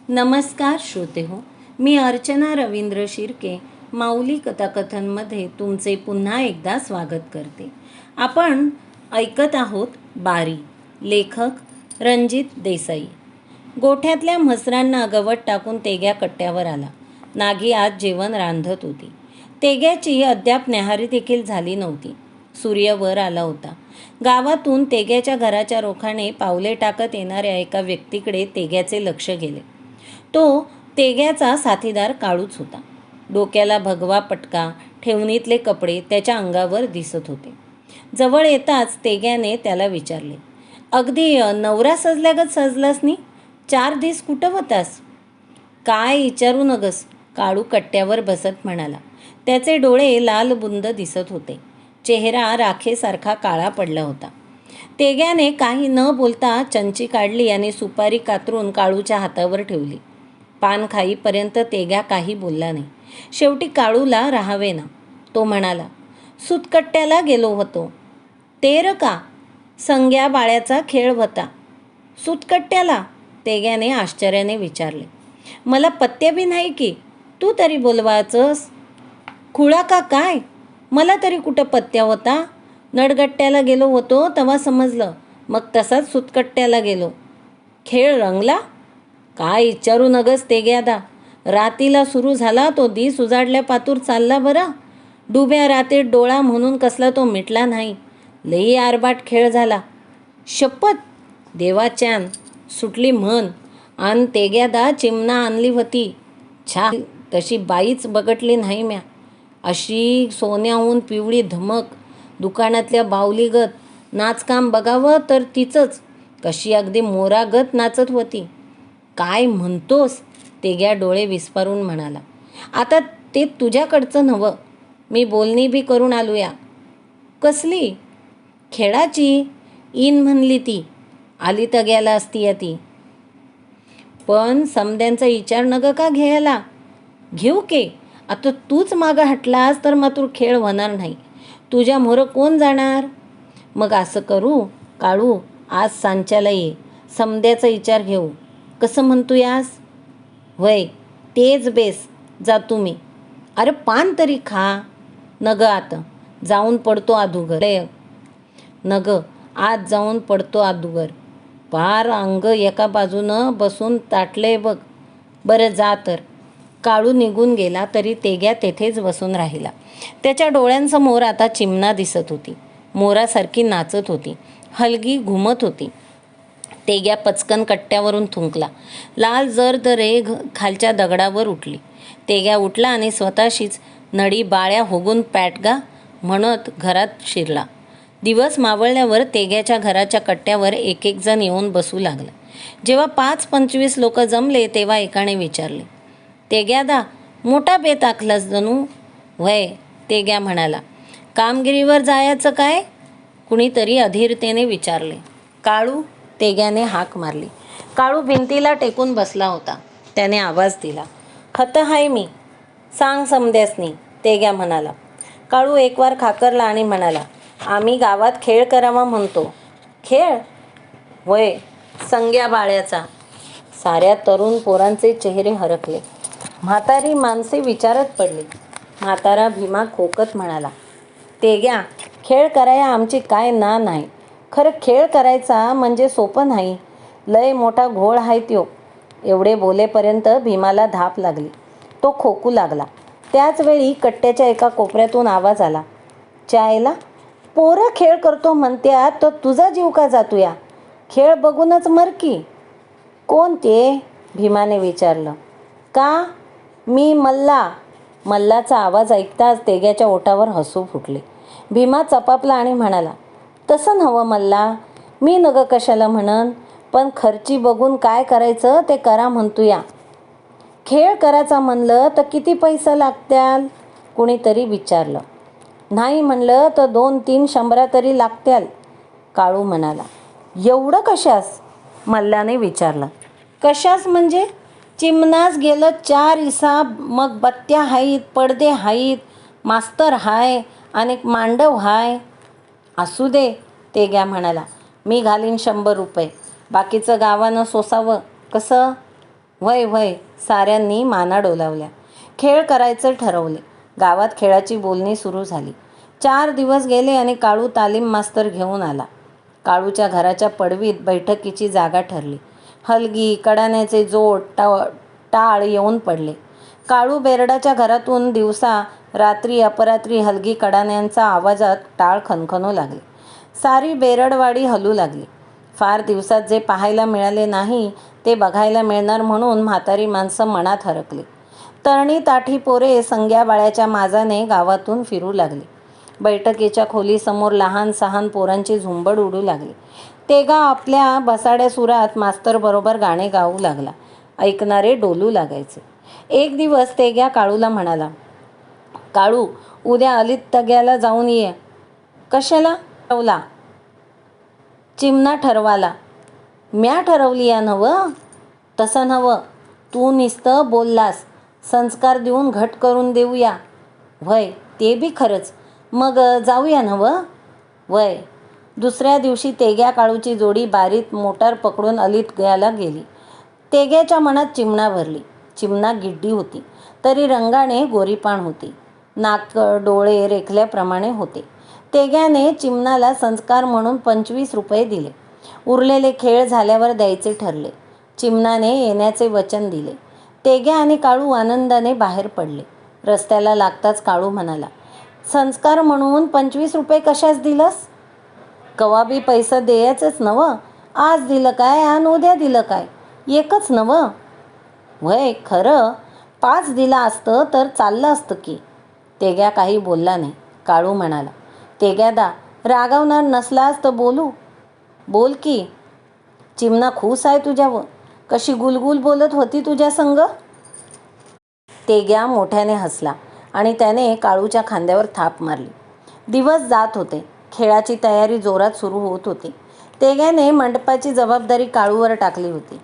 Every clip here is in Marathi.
नमस्कार श्रोतेहो, मी अर्चना रवींद्र शिर्के माऊली कथाकथनमध्ये तुमचे पुन्हा एकदा स्वागत करते. आपण ऐकत आहोत बारी. लेखक रणजित देसाई. गोठ्यातल्या म्हसरांना गवत टाकून तेग्या कट्ट्यावर आला. नागी आज जेवण रांधत होती. तेग्याची अद्याप न्याहारी देखील झाली नव्हती. सूर्य वर आला होता. गावातून तेग्याच्या घराच्या रोखाने पावले टाकत येणाऱ्या एका व्यक्तीकडे तेग्याचे लक्ष गेले. तो तेग्याचा साथीदार काळूच होता. डोक्याला भगवा पटका, ठेवणीतले कपडे त्याच्या अंगावर दिसत होते. जवळ येताच तेग्याने त्याला विचारले, अगदी नवरा सजल्यागत सजलास नी? 4 दिवस कुठं होतास? काय विचारू नगस, काळू कट्ट्यावर बसत म्हणाला. त्याचे डोळे लाल बुंद दिसत होते. चेहरा राखेसारखा काळा पडला होता. तेग्याने काही न बोलता चंची काढली आणि सुपारी कातरून काळूच्या हातावर ठेवली. पान खाईपर्यंत तेग्या काही बोलला नाही. शेवटी काळूला राहावे ना. तो म्हणाला, सुतकट्ट्याला गेलो होतो. तेर का? संग्या बाळ्याचा खेळ होता. सुतकट्ट्याला? तेग्याने आश्चर्याने विचारले. मला पत्ते बी नाही की, तू तरी बोलवायचंस? खुळा का काय? मला तरी कुठं पत्त्या होता? नडगट्ट्याला गेलो होतो तेव्हा समजलं, मग तसाच सुतकट्ट्याला गेलो. खेळ रंगला? काय विचारू नगस तेग्यादा. रातीला सुरू झाला तो दिस उजाडल्या पातूर चालला बरा. डुब्या रातीत डोळा म्हणून कसला तो मिटला नाही. लई आरबाट खेळ झाला. शपथ देवाच्यान सुटली म्हण. आणि तेग्यादा चिमणा आणली होती. छा, तशी बाईच बघटली नाही म्या. अशी सोन्याहून पिवळी धमक, दुकानातल्या बावलीगत. नाचकाम बघावं तर तिचंच, कशी अगदी मोरागत नाचत होती. काय म्हणतोस? तेग्या डोळे विस्पारून म्हणाला. आता ते तुझ्याकडचं नव्हं. मी बोलणी बी करून आलूया. कसली? खेळाची. इन म्हणली ती. आली तर गेला असती या ती. पण समद्यांचा विचार नग का घ्यायला? घेऊ के. आता तूच मागं हटलास तर मात्र खेळ होणार नाही. तुझ्या मोरं कोण जाणार? मग असं करू काळू, आज सांच्याला ये. समद्याचा विचार घेऊ. कसं म्हणतो यास? वय तेच बेस. जा तुम्ही. अरे पान तरी खा. नग आता जाऊन पडतो अधुगर. नग आज जाऊन पडतो अधुगर. पार अंग एका बाजूनं बसून ताटले बघ. बरं जा तर. काळू निघून गेला तरी तेग्या तेथेच बसून राहिला. त्याच्या डोळ्यांसमोर आता चिमणा दिसत होती. मोरासारखी नाचत होती, हलगी घुमत होती. तेग्या पचकन कट्ट्यावरून थुंकला. लाल जर्द रेघ खालच्या दगडावर उठली. तेग्या उठला आणि स्वतःशीच नडी बाळ्या होगून पॅटगा म्हणत घरात शिरला. दिवस मावळल्यावर तेग्याच्या घराच्या कट्ट्यावर एक एक जण येऊन बसू लागला. जेव्हा 5-25 लोक जमले तेव्हा एकाने विचारले, तेग्यादा मोठा बेत आखलास जणू? वय, तेग्या म्हणाला. कामगिरीवर जायचं काय? कुणीतरी अधीरतेने विचारले. काळू, तेग्याने हाक मारली. काळू भिंतीला टेकून बसला होता. त्याने आवाज दिला, हत हाय मी. सांग समद्यासनी, तेग्या म्हणाला. काळू एकवार खाकरला आणि म्हणाला, आम्ही गावात खेळ करावा म्हणतो. खेळ? वय, संग्या बाळ्याचा. साऱ्या तरुण पोरांचे चेहरे हरकले. म्हातारी माणसे विचारत पडली. म्हातारा भीमा खोकत म्हणाला, तेग्या, खेळ कराया आमची काय ना नाही. खरं खेळ करायचा म्हणजे सोपं नाही. लय मोठा घोळ आहे त्यो. एवढे बोलेपर्यंत भीमाला धाप लागली. तो खोकू लागला. त्याच वेळी कट्ट्याच्या एका कोपऱ्यातून आवाज आला, चायला, पोरं खेळ करतो म्हणत्यात तर तुझा जीव का जातूया? खेळ बघूनच मर की. कोण ते? भीमाने विचारलं. का? मी मल्ला. मल्लाचा आवाज ऐकताच तेग्याच्या ओठावर हसू फुटले. भीमा चपापला आणि म्हणाला, तसं नव्हं मल्ला. मी नग कशाला म्हणन, पण खर्ची बघून काय करायचं ते करा म्हणतूया. खेळ करायचा म्हणलं तर किती पैसा लागत्याल? कुणीतरी विचारलं. नाही म्हणलं तर 2-3 शंभरा तरी लागत्याल, काळू म्हणाला. एवढं कशास? मल्लाने विचारलं. कशास म्हणजे? चिमणाच गेलं 4 हिसाब, मग बत्त्या हाईत, पडदे हाईत, मास्तर हाय आणि मांडव हाय. असू दे, तेग्या म्हणाला. मी घालीन 100 रुपये. बाकीचं गावानं सोसावं. कसं? वय वय साऱ्यांनी माना डोलावल्या. खेळ करायचं ठरवले. गावात खेळाची बोलणी सुरू झाली. 4 दिवस गेले आणि काळू तालीम मास्तर घेऊन आला. काळूच्या घराच्या पडवीत बैठकीची जागा ठरली. हलगी, कडाण्याचे जोड, टाळ येऊन पडले. काळू बेरडाच्या घरातून दिवसा रात्री अपरात्री हलगी कडाण्यांचा आवाजात टाळ खणखणू लागले. सारी बेरडवाडी हलू लागली. फार दिवसात जे पाहायला मिळाले नाही ते बघायला मिळणार म्हणून म्हातारी माणसं मनात हरकली. तरणी ताठी पोरे संग्या बाळ्याच्या माजाने गावातून फिरू लागली. बैठकीच्या खोलीसमोर लहान सहान पोरांची झुंबड उडू लागली. तेगा आपल्या बसाड्या सुरात मास्तरबरोबर गाणे गाऊ लागला. ऐकणारे डोलू लागायचे. एक दिवस तेग्या काळूला म्हणाला, काळू, उद्या अलीत तग्याला जाऊन ये. कशाला? ठरवला. चिमणा ठरवाला. म्या ठरवली या नवं? तसं नवं, तू नुसतं बोललास. संस्कार देऊन घट करून देऊया. वय, ते बी खरंच. मग जाऊया नवं? वय. दुसऱ्या दिवशी तेग्या काळूची जोडी बारीत मोटार पकडून अलीत गयाला गेली. तेग्याच्या मनात चिमणा भरली. चिमणा गिड्डी होती, तरी रंगाने गोरीपाण होती. नाक डोळे रेखल्याप्रमाणे होते. तेग्याने चिमणाला संस्कार म्हणून 25 रुपये दिले. उरलेले खेळ झाल्यावर द्यायचे ठरले. चिमणाने येण्याचे वचन दिले. तेग्या आणि काळू आनंदाने बाहेर पडले. रस्त्याला लागताच काळू म्हणाला, संस्कार म्हणून 25 रुपये कशास दिलंस? कवा बी पैसा द्यायचंच नवं. आज दिलं काय आणि उद्या दिलं काय? एकच नवं. वय खरं, 5 दिला असतं तर चाललं असतं की. तेग्या काही बोलला नाही. काळू म्हणाला, तेग्यादा, रागावणार नसलास तर बोल की. चिमणा खूस आहे तुझ्यावर. कशी गुलगुल बोलत होती तुझ्या संग. तेग्या मोठ्याने हसला आणि त्याने काळूच्या खांद्यावर थाप मारली. दिवस जात होते. खेळाची तयारी जोरात सुरू होत होती. तेग्याने मंडपाची जबाबदारी काळूवर टाकली होती.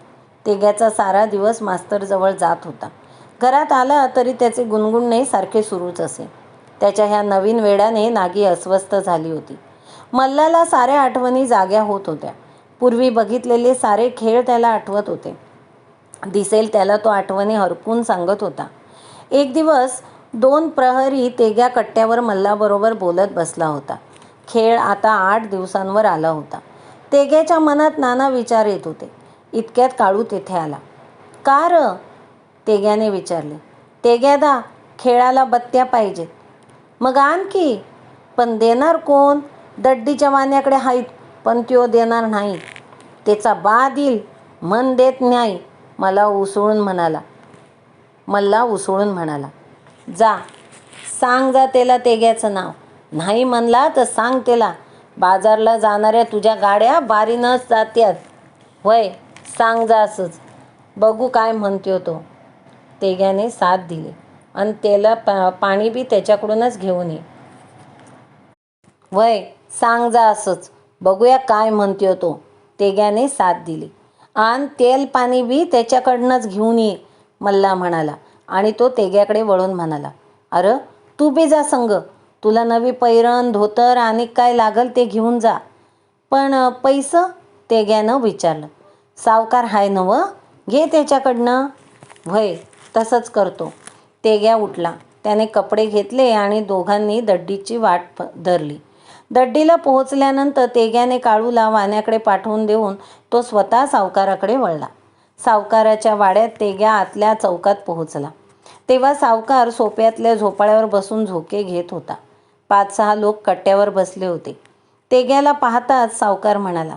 तेग्याचा सारा दिवस मास्तरजवळ जात होता. घरात आला तरी त्याचे गुणगुणणे सारखे सुरूच असे. त्याच्या ह्या नवीन वेडाने नागी अस्वस्थ झाली होती. मल्लाला साऱ्या आठवणी जाग्या होत होत्या. पूर्वी बघितलेले सारे खेळ त्याला आठवत होते. दिसेल त्याला तो आठवणी हरपून सांगत होता. एक दिवस 2 प्रहरी तेग्या कट्ट्यावर मल्लाबरोबर बोलत बसला होता. खेळ आता 8 दिवसांवर आला होता. तेग्याच्या मनात नाना विचार येत होते. इतक्यात काळू तेथे आला. का र? तेग्याने विचारले. तेग्यादा, खेळाला बत्त्या पाहिजेत. मग आणखी. पण देणार कोण? दड्डीच्या वाण्याकडे आहेत, पण त्यो देणार नाही. त्याचा बा दिल, मन देत नाही. मल्ला उसळून म्हणाला, जा सांग जा त्याला तेग्याचं नाव. नाही म्हणला तर सांग त्याला, बाजारला जाणाऱ्या तुझ्या गाड्या बारीनच जात्यात. वय, सांग जा असंच. बघू काय म्हणतो तो. तेग्याने साथ दिली आणि त्याला पाणी बी त्याच्याकडूनच घेऊन ये. वय, सांग जा असंच. बघूया काय म्हणतो तो. तेग्याने साथ दिली. आणि तेल पाणी बी त्याच्याकडनंच घेऊन ये, मल्ला म्हणाला. आणि तो तेग्याकडे वळून म्हणाला, अरे तू बी जा संग. तुला नवी पैरण धोतर आणि काय लागल ते घेऊन जा. पण पैसं? तेग्यानं विचारलं. सावकार हाय नवं, घे त्याच्याकडनं. वय, तसंच करतो. तेग्या उठला. त्याने कपडे घेतले आणि दोघांनी दड्डीची वाट धरली. दड्डीला पोहोचल्यानंतर तेग्याने काळूला वाण्याकडे पाठवून देऊन तो स्वतः सावकाराकडे वळला. सावकाराच्या वाड्यात तेग्या आतल्या चौकात पोहोचला. तेव्हा सावकार सोप्यातल्या झोपाळ्यावर बसून झोके घेत होता. 5-6 लोक कट्ट्यावर बसले होते. तेग्याला पाहताच सावकार म्हणाला,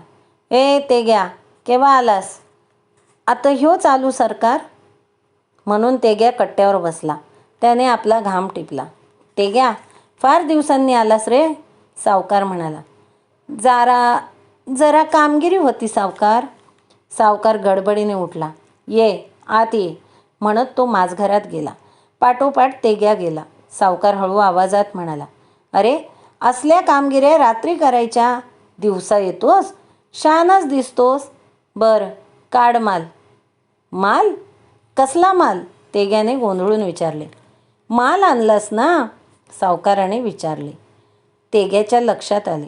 ए तेग्या, केव्हा आलास? आता ह्यो चालू सरकार. म्हणून तेग्या कट्ट्यावर बसला. त्याने आपला घाम टिपला. तेग्या, फार दिवसांनी आलास रे, सावकार म्हणाला. जरा कामगिरी होती सावकार. सावकार गडबडीने उठला. ये आत ये म्हणत तो माझघरात गेला. पाठोपाठ तेग्या गेला. सावकार हळू आवाजात म्हणाला, अरे असल्या कामगिऱ्या रात्री करायच्या, दिवसा येतोस, शहाणाच दिसतोस. बरं, काढ माल. माल? कसला माल? तेग्याने गोंधळून विचारले. माल आणलास ना, सावकाराने विचारले. तेग्याच्या लक्षात आले.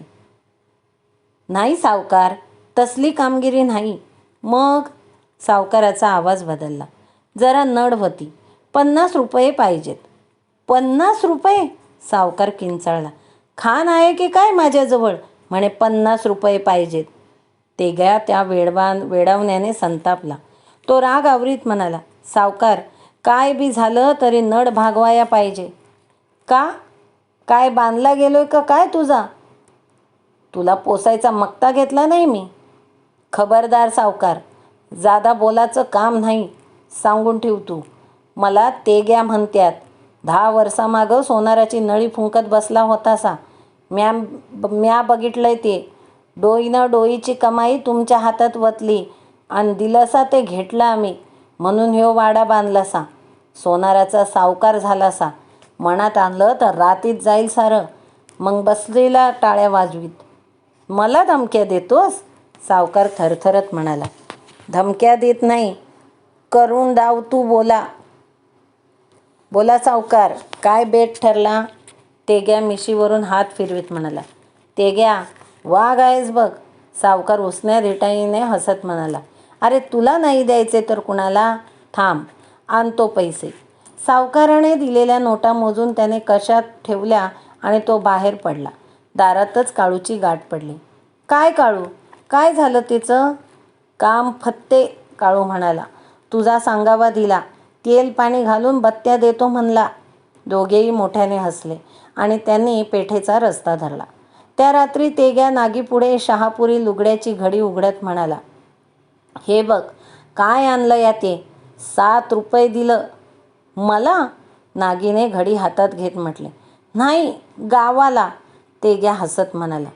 नाही सावकार, तसली कामगिरी नाही. मग? सावकाराचा आवाज बदलला. जरा नड होती. 50 रुपये पाहिजेत. 50 रुपये? सावकार किंचाळला. खान आहे की काय माझ्याजवळ म्हणे 50 रुपये पाहिजेत. तेग्या त्या वेडावण्याने संतापला. तो राग आवरीत म्हणाला, सावकार, काय बी झालं तरी नड भागवाया पाहिजे. का? काय बांधला गेलोय का काय तुझा? तुला पोसायचा मक्ता घेतला नाही मी. खबरदार सावकार, जादा बोलाचं काम नाही, सांगून ठेव तू. मला तेग्या म्हणत्यात. 10 वर्षामागं सोनाराची नळी फुंकत बसला होतासा. म्या बघितलंय ते. डोईनं डोईची कमाई तुमच्या हातात वतली आणि दिलंसा ते घेतलं आम्ही, म्हणून ह्यो वाडा बांधलासा. सोनाराचा सावकार झालासा. मनात आणलं तर रातीत जाईल सारं. मग बसलेला टाळ्या वाजवीत. मला धमक्या देतोस? सावकार थरथरत म्हणाला. धमक्या देत नाही, करून दाव तू. बोला सावकार, काय बेट ठरला? तेग्या मिशीवरून हात फिरवीत म्हणाला. तेग्या, वाघ आहेस बघ. सावकार उसन्या रिटाईने हसत म्हणाला. अरे तुला नाही द्यायचे तर कुणाला? थांब, आणतो पैसे. सावकाराने दिलेल्या नोटा मोजून त्याने कशात ठेवल्या आणि तो बाहेर पडला. दारातच काळूची गाठ पडली. काय काळू, काय झालं तिचं? काम फत्ते, काळू म्हणाला. तुझा सांगावा दिला. तेल पाणी घालून बत्त्या देतो म्हणला. दोघेही मोठ्याने हसले आणि त्यांनी पेठेचा रस्ता धरला. त्या रात्री तेग्या नागीपुढे शहापुरी लुगड्याची घडी उघडत म्हणाला. हे बघ, काय आणलं या ते. 7 रुपये दिलं. मला? नागीने घडी हातात घेत म्हटले. नाही, गावाला. तेग्या हसत म्हणाला.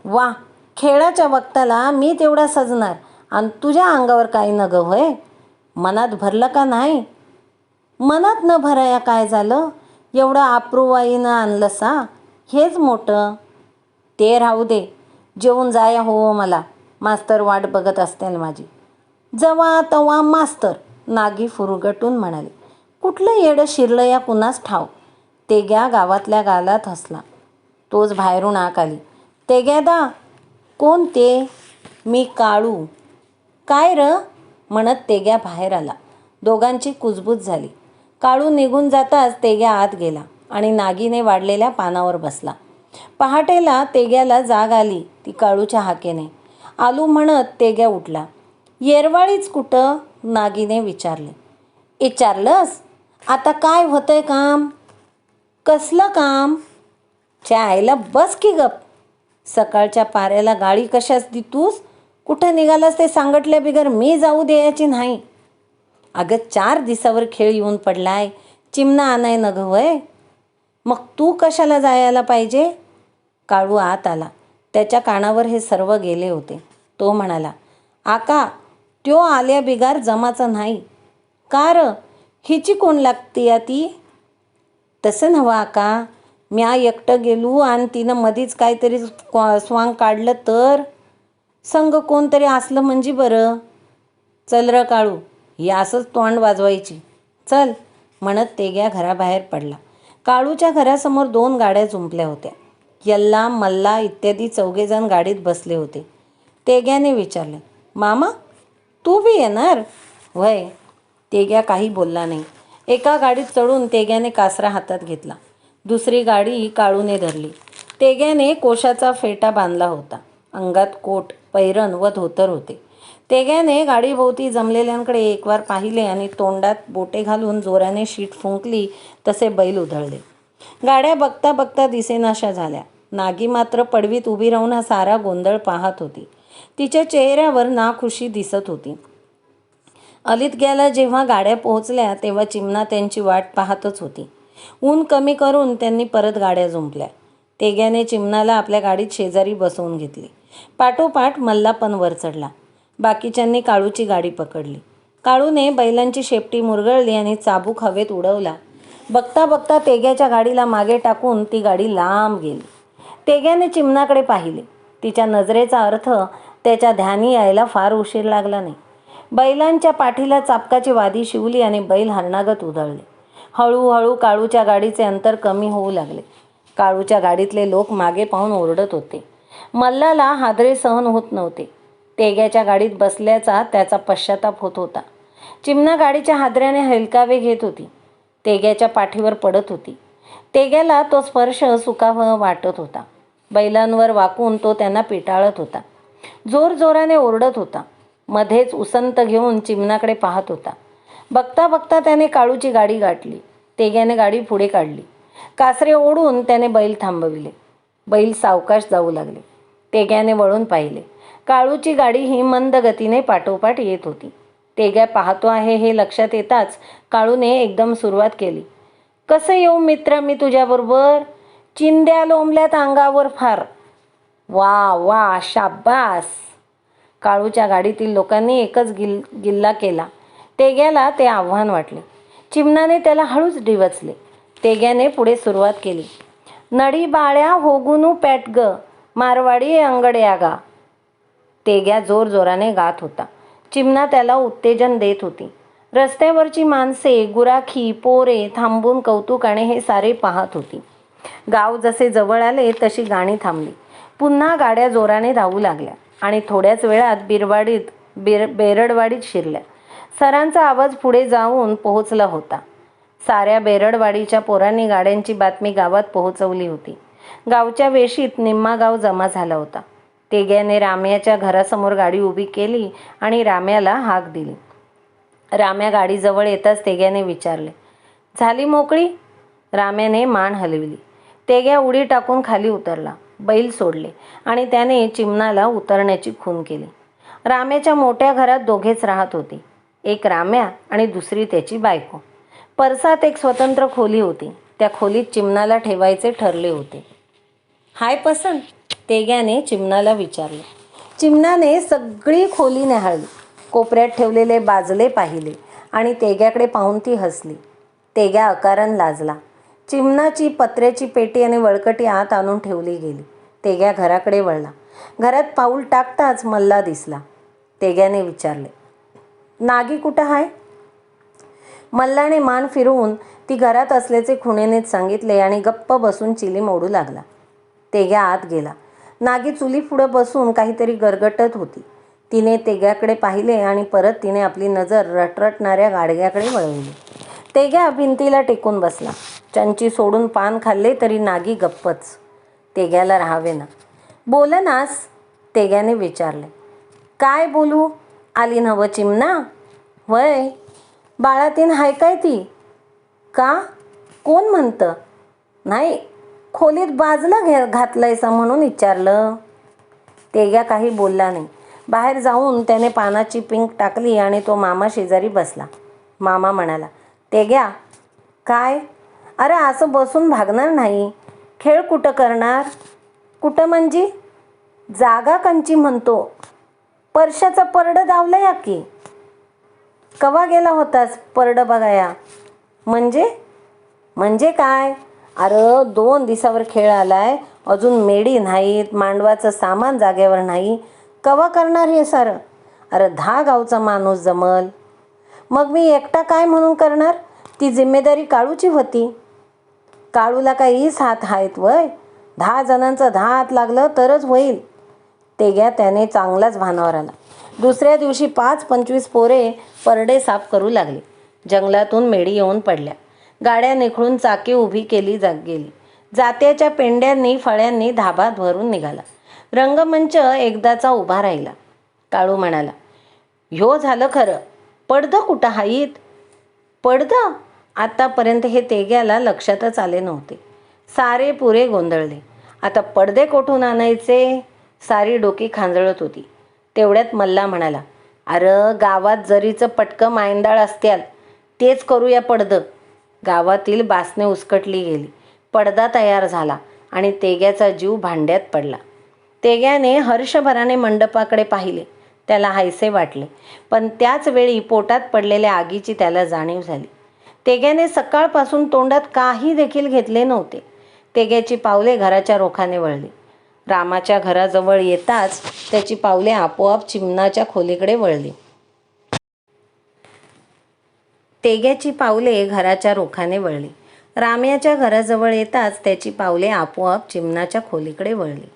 वा, खेळाच्या वक्ताला मी तेवढा सजणार आणि तुझ्या अंगावर काही न ग होय? मनात भरलं का नाही? मनात न भराया काय झालं? एवढं आप्रूवाईनं आणलं सा, हेच मोठं. ते राहू दे, जेवून जाया हो मला. मास्तर वाट बघत असतील माझी. जवा तवा मास्तर, नागी फुरगटून म्हणाले. कुठलं येडं शिरलं या कुणास ठाव. तेग्या गावातल्या गालात हसला. तोच बाहेरून आक आली. तेग्यादा. कोण ते? मी काळू. काय र? म्हणत तेग्या बाहेर आला. दोघांची कुजबूज झाली. काळू निघून जाताच तेग्या आत गेला आणि नागीने वाढलेल्या पानावर बसला. पहाटेला तेग्याला जाग आली ती काळूच्या हाकेने. आलू म्हणत तेग्या उठला. येरवाळीच कुठं? नागीने विचारले. विचारलंस? आता काय होतंय काम? कसलं काम? च्या आईला बस की गप. सकाळच्या पाऱ्याला गाडी कशाच देतूस? कुठं निघालास ते सांगितल्या बिगर मी जाऊ द्यायची नाही. अगं 4 दिवसावर खेळ येऊन पडलाय, चिमणा आणाय न ग वय. मग तू कशाला जायला पाहिजे? काळू आत आला. त्याच्या कानावर हे सर्व गेले होते. तो म्हणाला. आका, त्यो आल्या बिगार जमाचं नाही. का र? हिची कोण लागती या ती? तसं नव्ह आका, म्या एकटं गेलो आणि तिनं मधीच काहीतरी स्वांग काढलं तर? संग कोणतरी असलं म्हणजे बरं. चल र काळू, ही असंच तोंड वाजवायची. चल, म्हणत तेग्या घराबाहेर पडला. काळूच्या घरासमोर 2 गाड्या जुंपल्या होत्या. यल्ला, मल्ला इत्यादी 4 गाडीत बसले होते. तेग्याने विचारले. मामा, तू बी येणार? वय. तेग्या काही बोलला नाही. एका गाडीत चढून तेग्याने कासरा हातात घेतला. दुसरी गाडी काळूने धरली. तेग्याने कोशाचा फेटा बांधला होता. अंगात कोट, पैरण व धोतर होते. तेग्याने गाडीभोवती जमलेल्यांकडे एकवार पाहिले आणि तोंडात बोटे घालून जोराने शीट फुंकली तसे बैल उधळले. गाड्या बघता बघता दिसेनाशा झाल्या. नागी मात्र पडवीत उभी राहून हा सारा गोंधळ पाहत होती. तिच्या चेहऱ्यावर नाखुशी दिसत होती. अलितग्याला जेव्हा गाड्या पोहोचल्या तेव्हा चिमणा त्यांची वाट पाहतच होती. ऊन कमी करून त्यांनी परत गाड्या जुंपल्या. तेग्याने चिमणाला आपल्या गाडीत शेजारी बसवून घेतले. पाठोपाठ मल्ला पण वर चढला. बाकीच्यांनी काळूची गाडी पकडली. काळूने बैलांची शेपटी मुरगळली आणि चाबूक हवेत उडवला. बघता बघता तेग्याच्या गाडीला मागे टाकून ती गाडी लांब गेली. तेग्याने चिमणाकडे पाहिले. तिच्या नजरेचा अर्थ त्याच्या ध्यानी यायला फार उशीर लागला नाही. बैलांच्या पाठीला चापकाची वादी शिवली आणि बैल हरणागत उधळले. हळूहळू काळूच्या गाडीचे अंतर कमी होऊ लागले. काळूच्या गाडीतले लोक मागे पाहून ओरडत होते. मल्लाला हादरे सहन होत नव्हते. तेग्याच्या गाडीत बसल्याचा त्याचा पश्चाताप होत होता. चिमणा गाडीच्या हादऱ्याने हेलकावे घेत होती. तेग्याच्या पाठीवर पडत होती. तेग्याला तो स्पर्श सुखावह वाटत होता. बैलांवर वाकून तो त्यांना पिटाळत होता. जोरजोराने ओरडत होता. मध्येच उसंत घेऊन चिमणाकडे पाहत होता. बघता बघता त्याने काळूची गाडी गाठली. तेग्याने गाडी पुढे काढली. कासरे ओढून त्याने बैल थांबविले. बैल सावकाश जाऊ लागले. तेग्याने वळून पाहिले. काळूची गाडी ही मंद गतीने पाठोपाठ येत होती. तेग्या पाहतो आहे हे लक्षात येताच काळूने एकदम सुरुवात केली. कसं येऊ मित्रा मी तुझ्याबरोबर? चिंध्या लोंबल्यात अंगावर फार. वा वा शाब्बास. काळूच्या गाडीतील लोकांनी एकच गिल्ला केला. तेग्याला ते आव्हान वाटले. चिमणाने त्याला हळूच डिवचले. तेग्याने पुढे सुरुवात केली. नडी बाळ्या होगुनू पॅट ग, मारवाडी अंगड्या गा. तेग्या जोरजोराने गात होता. चिमणा त्याला उत्तेजन देत होती. रस्त्यावरची माणसे, गुराखी, पोरे थांबून कौतुकाने हे सारे पाहत होती. गाव जसे जवळ आले तशी गाणी थांबली. पुन्हा गाड्या जोराने धावू लागल्या आणि थोड्याच वेळात बेरडवाडीत शिरल्या. सरांचा आवाज पुढे जाऊन पोहोचला होता. साऱ्या बेरडवाडीच्या पोरांनी गाड्यांची बातमी गावात पोहोचवली होती. गावच्या वेशीत निम्मा गाव जमा झाला होता. तेग्याने राम्याच्या घरासमोर गाडी उभी केली आणि राम्याला हाक दिली. राम्या गाडीजवळ येताच तेग्याने विचारले, झाली मोकळी? राम्याने मान हलविली. तेग्या उडी टाकून खाली उतरला. बैल सोडले आणि त्याने चिमणाला उतरण्याची खूण केली. राम्याच्या मोठ्या घरात दोघेच राहत होते. एक राम्या आणि दुसरी त्याची बायको. परसात एक स्वतंत्र खोली होती. त्या खोलीत चिमणाला ठेवायचे ठरले होते. हाय पसंत? तेग्याने चिमणाला विचारले. चिमणाने सगळी खोली न्याहाळली. कोपऱ्यात ठेवलेले बाजले पाहिले आणि तेग्याकडे पाहून ती हसली. तेग्या अकारण लाजला. चिमणाची पत्र्याची पेटी आणि वळकटी आत आणून ठेवली गेली. तेग्या घराकडे वळला. घरात पाऊल टाकताच मल्ला दिसला. तेग्याने विचारले, नागी कुठं आहे? मल्लाने मान फिरवून ती घरात असल्याचे खुणेनेच सांगितले आणि गप्प बसून चिली मोडू लागला. तेग्या आत गेला. नागी चुली पुढं बसून काहीतरी गरगटत होती. तिने तेग्याकडे पाहिले आणि परत तिने आपली नजर रटरटणाऱ्या गाडग्याकडे वळवली. तेग्या भिंतीला टेकून बसला. चंची सोडून पान खाल्ले तरी नागी गप्पच. तेग्याला राहावेना. बोलनास? तेग्याने विचारले. काय बोलू? आली नव चिमणा? वय बाळातीन हाय काय ती? का? कोण म्हणतं? नाही, खोलीत बाजला घातलायसा म्हणून विचारलं. तेग्या काही बोलला नाही. बाहेर जाऊन त्याने पानाची पिंक टाकली आणि तो मामा शेजारी बसला. मामा म्हणाला, तेग्या काय? अरे असं बसून भागणार नाही. खेळ कुठं करणार? कुठं म्हणजे? जागा कंची म्हणतो. परशाचा परड दावला या की. कवा गेला होतास परड बघाया? म्हणजे काय? अरे 2 दिवसावर खेळ आलाय. अजून मेडी नाहीत, मांडवाचं सामान जागेवर नाही. कवा करणार हे सारं? अरे 10 गावचा माणूस जमल. मग मी एकटा काय म्हणून करणार? ती जिम्मेदारी काळूची होती. काळूला काही 7 हात वय? 10 जणांचं 10 हात लागलं तरच होईल. तेग्या त्याने चांगलाच भानावर आला. दुसऱ्या दिवशी 5-25 पोरे परडे साफ करू लागले. जंगलातून मेढी येऊन पडल्या. गाड्या निखळून चाके उभी केली गेली. जात्याच्या पेंड्यांनी फळ्यांनी धाबा भरून निघाला. रंगमंच एकदाचा उभा राहिला. काळू म्हणाला, ह्यो झालं खरं. पडदं कुठं हाईत? पडदं? आतापर्यंत हे तेग्याला लक्षातच आले नव्हते. सारे पुरे गोंधळले. आता पडदे कोठून आणायचे? सारी डोकी खांजळत होती. तेवढ्यात मल्ला म्हणाला, अरे गावात जरीचं पटकं मायंदाळ असत्याल तेच करूया पडदं. गावातील बासने उसकटली गेली. पडदा तयार झाला आणि तेग्याचा जीव भांड्यात पडला. तेग्याने हर्षभराने मंडपाकडे पाहिले. त्याला हायसे वाटले, पण त्याच वेळी पोटात पडलेल्या आगीची त्याला जाणीव झाली. तेग्याने सकाळपासून तोंडात काही देखील घेतले नव्हते. तेग्याची पावले घराच्या रोखाने वळली. रामाच्या घराजवळ येताच त्याची पावले आपोआप चिमणाच्या खोलीकडे वळली. तेग्याची पावले घराच्या रोखाने वळली. राम्याच्या घराजवळ येताच त्याची पावले आपोआप चिमणाच्या खोलीकडे वळली.